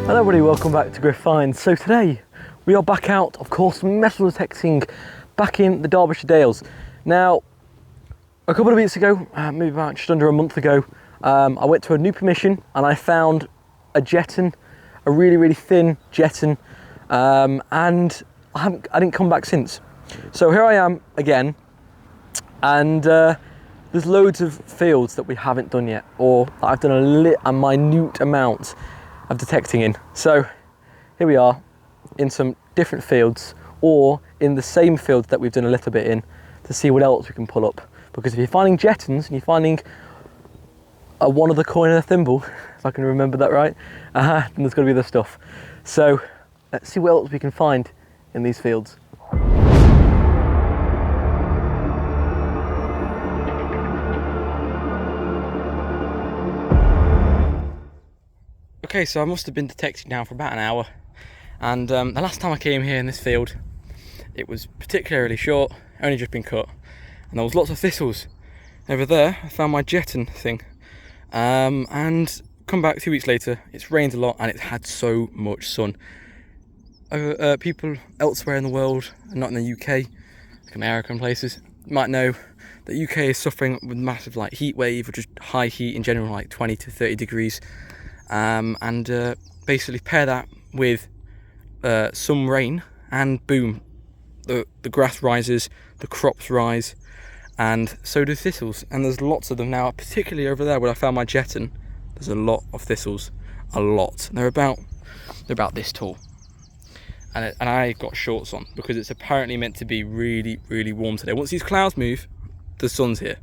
Hello everybody, welcome back to GRIF-FINds. So today we are back out, of course, metal detecting back in the Derbyshire Dales. Now, a couple of weeks ago, maybe about just under a month ago, I went to a new permission and I found a jeton, a really thin jeton, and I didn't come back since. So here I am again, and there's loads of fields that we haven't done yet, or that I've done a minute amount of detecting in. So here we are in some different fields, or in the same field that we've done a little bit in, to see what else we can pull up. Because if you're finding jetons and you're finding a one of the coin and a thimble, if I can remember that right, then there's got to be other stuff. So let's see what else we can find in these fields. Okay, so I must have been detecting now for about an hour, and the last time I came here in this field, it was particularly short, only just been cut, and there was lots of thistles. Over there, I found my jeton thing, and come back 2 weeks later, it's rained a lot and it's had so much sun. People elsewhere in the world, not in the UK, like America and places, might know that UK is suffering with massive heat wave, or just high heat in general, like 20 to 30 degrees. Basically pair that with some rain, and boom, the grass rises, the crops rise, and so do thistles. And there's lots of them now, particularly over there where I found my jeton. There's a lot of thistles, a lot. They're about this tall, and I got shorts on because it's apparently meant to be really warm today. Once these clouds move, the sun's here.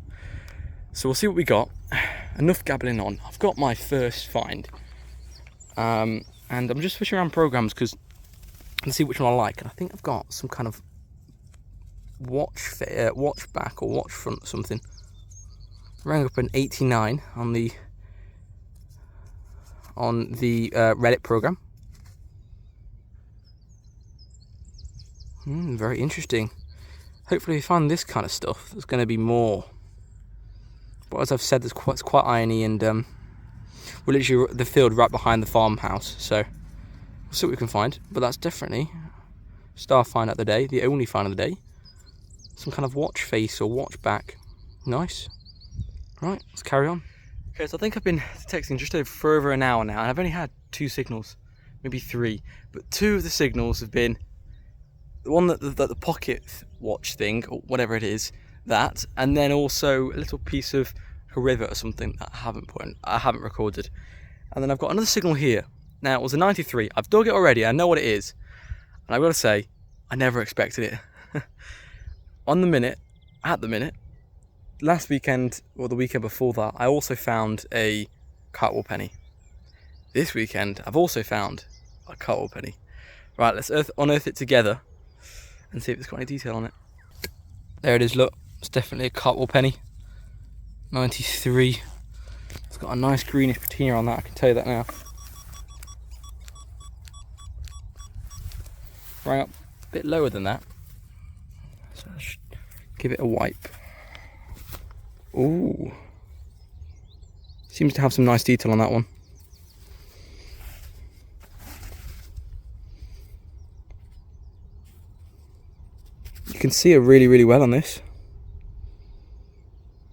So we'll see what we got. Enough gabbling on. I've got my first find, and I'm just switching around programs because let's see which one I like. And I think I've got some kind of watch back or watch front or something. Rang up an 89 on the Reddit program. Very interesting. Hopefully we find this kind of stuff. There's going to be more. But as I've said, it's quite irony, and we're literally the field right behind the farmhouse, so we'll see what we can find. But that's definitely star find of the day, the only find of the day. Some kind of watch face or watch back. Nice. Right, let's carry on. Okay, so I think I've been detecting just for over an hour now, and I've only had 2 signals, maybe 3, but 2 of the signals have been the one that the pocket watch thing, or whatever it is, that, and then also a little piece of a rivet or something that I haven't recorded. And then I've got another signal here. Now it was a 93. I've dug it already. I know what it is, and I've got to say, I never expected it. At the minute, last weekend or the weekend before that, I also found a cartwheel penny. This weekend, I've also found a cartwheel penny. Right, let's unearth it together and see if it's got any detail on it. There it is. Look. It's definitely a cartwheel penny. 93. It's got a nice greenish patina on that, I can tell you that now. Right up a bit lower than that. So I should give it a wipe. Ooh. Seems to have some nice detail on that one. You can see her really well on this.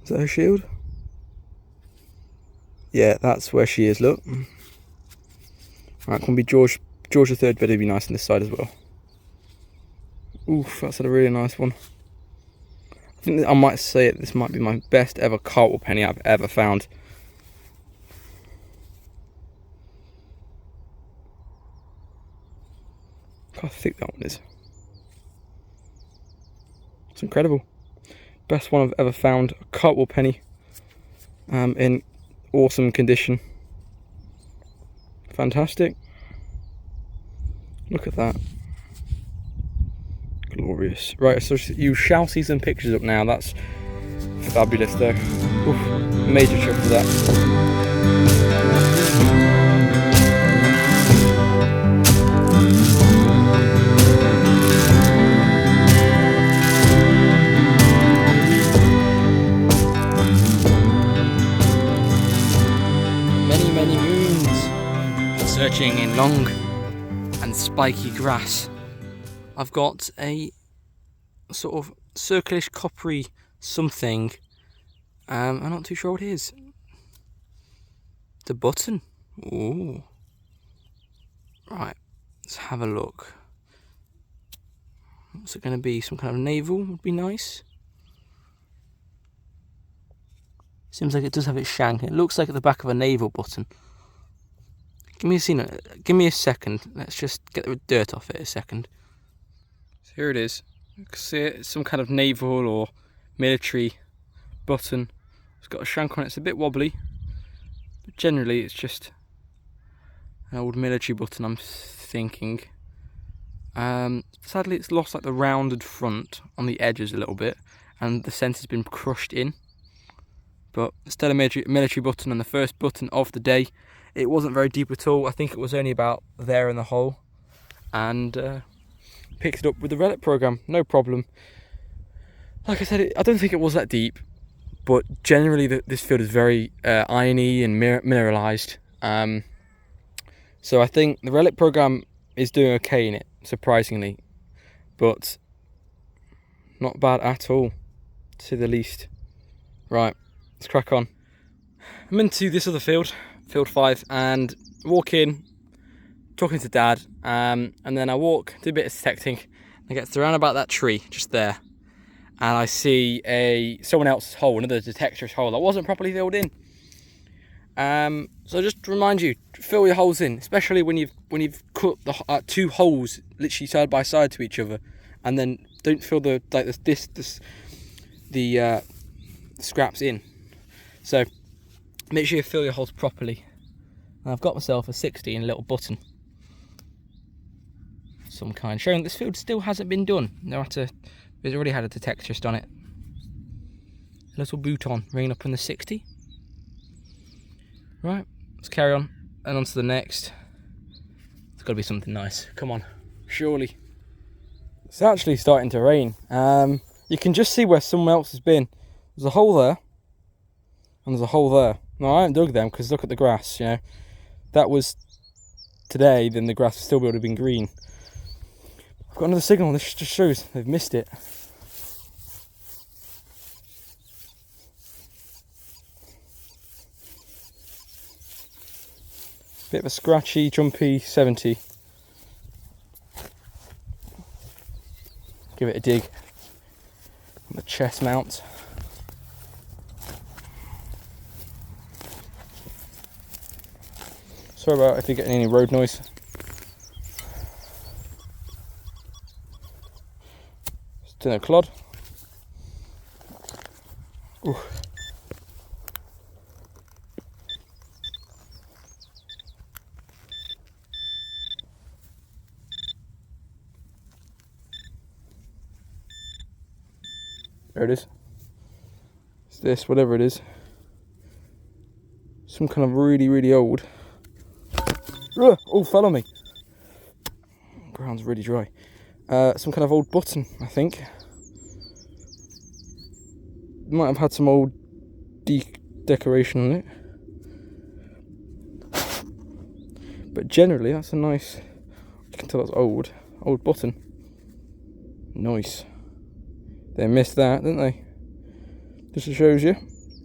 Is that her shield? Yeah, that's where she is, look. Right, can be George III, but it'd be nice on this side as well. Oof, that's a really nice one. I think I might say it, this might be my best ever cartwheel penny I've ever found. Look how thick that one is. It's incredible. Best one I've ever found, a cartwheel penny, in awesome condition. Fantastic. Look at that. Glorious. Right, so you shall see some pictures up now. That's fabulous though. Oof, major trip for that. Many moons. Searching in long and spiky grass, I've got a sort of circlish coppery something. I'm not too sure what it is. It's a button. Ooh. Right, let's have a look. What's it going to be? Some kind of navel would be nice. Seems like it does have its shank. It looks like at the back of a navel button. Give me a second. Let's just get the dirt off it a second. So here it is. You can see it. It's some kind of naval or military button. It's got a shank on it. It's a bit wobbly, but generally it's just an old military button, I'm thinking. Sadly, it's lost like the rounded front on the edges a little bit, and the centre's been crushed in. But still a military button, and the first button of the day. It wasn't very deep at all. I think it was only about there in the hole, and picked it up with the relic program, no problem. Like I said, I don't think it was that deep, but generally this field is very irony and mineralized. So I think the relic program is doing okay in it, surprisingly, but not bad at all, to say the least. Right, let's crack on. I'm into this other field. Field 5, and walk in, talking to Dad, and then I walk, do a bit of detecting, I get around about that tree just there, and I see someone else's hole, another detector's hole that wasn't properly filled in. So just to remind you, fill your holes in, especially when you've cut the two holes literally side by side to each other, and then don't fill the scraps in. So make sure you fill your holes properly. And I've got myself a 16 little button of some kind, showing this field still hasn't been done. It's already had a detectorist on it. A little bouton ringing up in the 60. Right, let's carry on and on to the next. It's got to be something nice. Come on, surely. It's actually starting to rain. You can just see where someone else has been. There's a hole there, and there's a hole there. Now I haven't dug them because look at the grass, you know. That was today, then the grass still would have been green. I've got another signal. This just shows they've missed it. Bit of a scratchy, jumpy 70. Give it a dig on the chest mount. Sorry about if you're getting any road noise. Still no clod. Ooh. There it is. It's this, whatever it is. Some kind of really, really old. Oh, fell on me. Ground's really dry. Some kind of old button, I think. Might have had some old decoration on it. But generally, that's a nice, you can tell that's old button. Nice. They missed that, didn't they? Just shows you.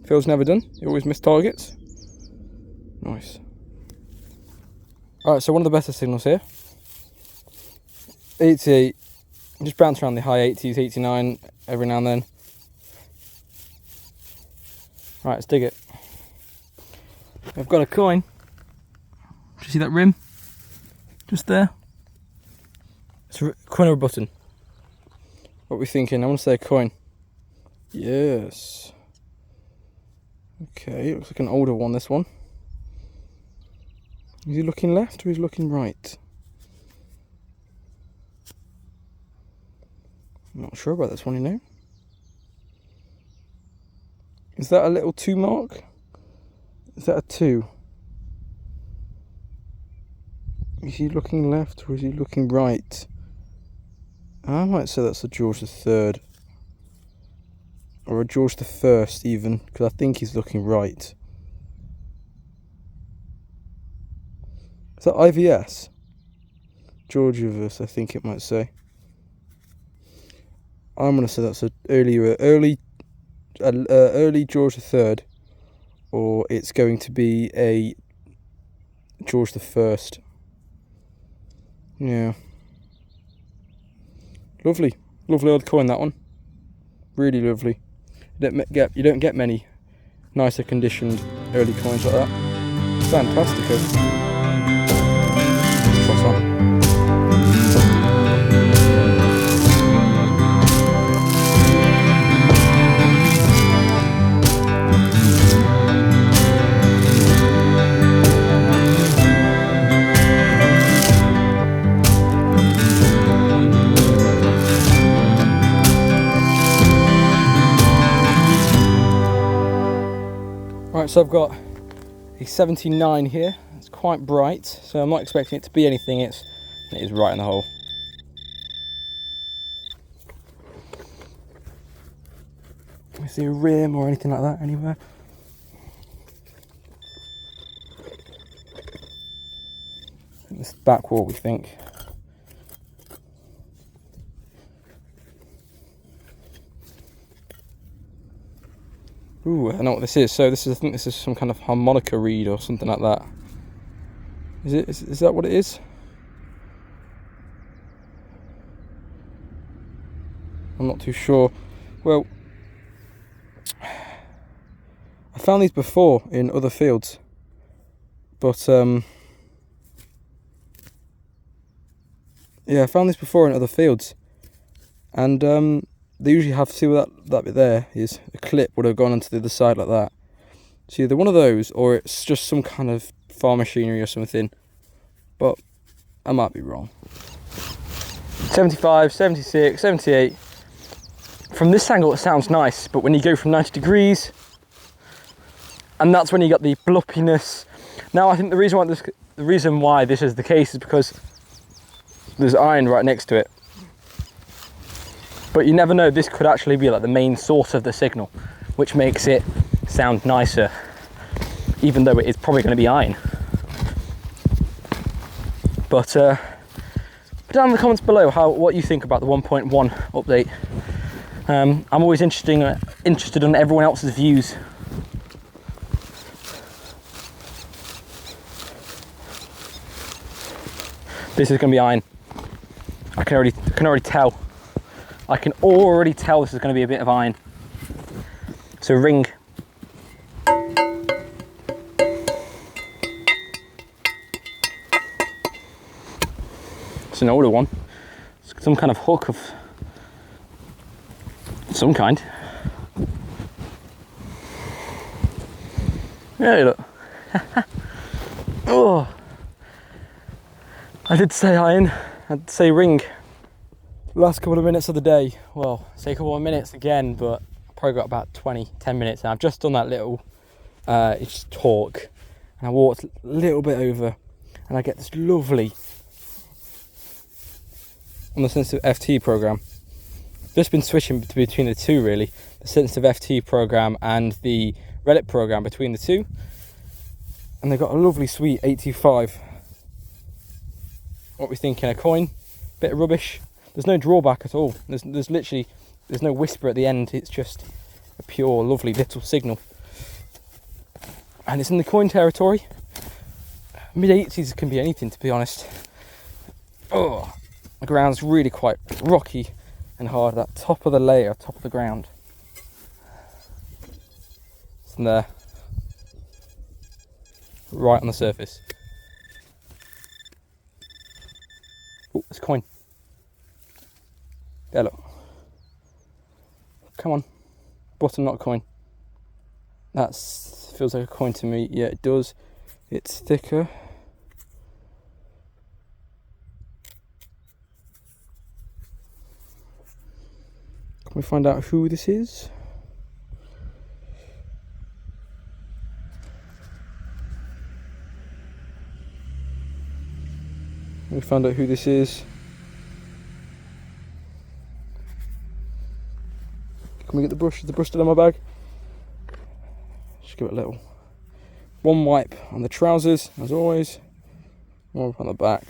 Phil's never done. He always missed targets. Nice. Alright, so one of the better signals here. 88. Just bounce around the high 80s, 89 every now and then. Right, let's dig it. I've got a coin. Do you see that rim? Just there. It's a coin or a button. What are we thinking? I want to say a coin. Yes. Okay, looks like an older one, this one. Is he looking left or is he looking right? I'm not sure about this one, you know. Is that a little 2 mark? Is that a 2? Is he looking left or is he looking right? I might say that's a George III. Or a George I even, because I think he's looking right. Is that IVS? Georgiaverse, I think it might say. I'm going to say that's early George III, or it's going to be a George the I. Yeah. Lovely old coin, that one. Really lovely. You don't get many nicer conditioned early coins like that. Fantastico. Trot on. Right, so I've got a 79 here. It's quite bright, so I'm not expecting it to be anything. It is right in the hole. Can we see a rim or anything like that anywhere? This back wall, we think. Ooh, I know what this is. So I think this is some kind of harmonica reed or something like that. Is that what it is? I'm not too sure. Well, I found these before in other fields, but yeah, I found this before in other fields, and they usually have, see what that bit there is, a clip would have gone onto the other side like that. So either one of those, or it's just some kind of farm machinery or something, but I might be wrong. 75, 76, 78. From this angle it sounds nice, but when you go from 90 degrees, and that's when you got the bloppiness. Now I think the reason why this is the case is because there's iron right next to it. But you never know, this could actually be like the main source of the signal, which makes it sound nicer, even though it is probably going to be iron. But put down in the comments below what you think about the 1.1 update. I'm always interested in everyone else's views. This is going to be iron. I can already tell. I can already tell this is going to be a bit of iron. So ring. It's an older one. It's some kind of hook of some kind. Hey, look. Oh, I did say iron. I'd say ring. Last couple of minutes of the day. Well, say a couple of minutes again, but I probably got about 10 minutes now. I've just done that little it's torque, and I walked a little bit over, and I get this lovely on the sensitive FT program. Just been switching between the two, really, the sensitive FT program and the relic program, between the two, and they've got a lovely sweet 825. What we thinking? A coin, bit of rubbish. There's no drawback at all. There's no whisper at the end. It's just a pure, lovely little signal, and it's in the coin territory. Mid-80s can be anything, to be honest. Oh, the ground's really quite rocky and hard. That top of the layer, top of the ground. It's in there, right on the surface. Oh, it's a coin. There, look. Come on. Button, not a coin. That feels like a coin to me. Yeah, it does. It's thicker. Can we find out who this is? We found out who this is. Can we get the brush? Is the brush still in my bag? Just give it a little one wipe on the trousers, as always. More on the back.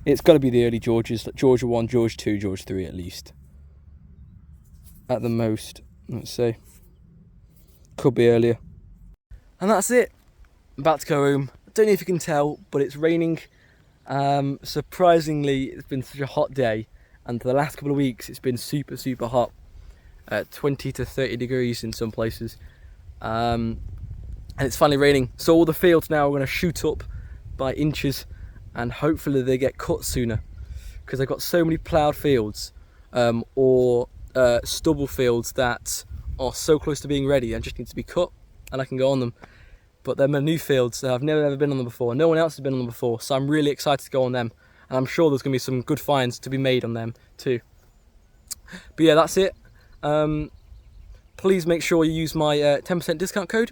It's got to be the early Georges, like Georgia 1, George 2, George 3 at least. At the most, let's say. Could be earlier. And that's it. I'm about to go home. I don't know if you can tell, but it's raining. Surprisingly, it's been such a hot day, and for the last couple of weeks it's been super hot, 20 to 30 degrees in some places, and it's finally raining, so all the fields now are going to shoot up by inches, and hopefully they get cut sooner, because I've got so many ploughed fields or stubble fields that are so close to being ready and just need to be cut and I can go on them. But they're my new fields, so I've never ever been on them before. No one else has been on them before, so I'm really excited to go on them. And I'm sure there's going to be some good finds to be made on them too. But yeah, that's it. Please make sure you use my 10% discount code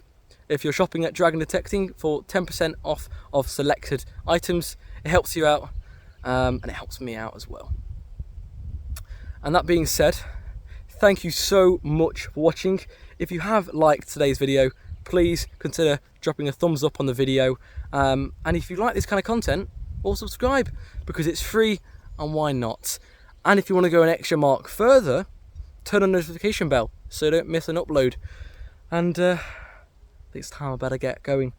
if you're shopping at Dragon Detecting for 10% off of selected items. It helps you out, and it helps me out as well. And that being said, thank you so much for watching. If you have liked today's video, please consider dropping a thumbs up on the video, and if you like this kind of content, or subscribe, because it's free, and why not? And if you want to go an extra mark further, turn on the notification bell so you don't miss an upload. And I think it's time I better get going.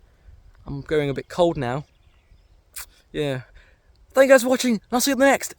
I'm going a bit cold now. Yeah. Thank you guys for watching, and I'll see you in the next.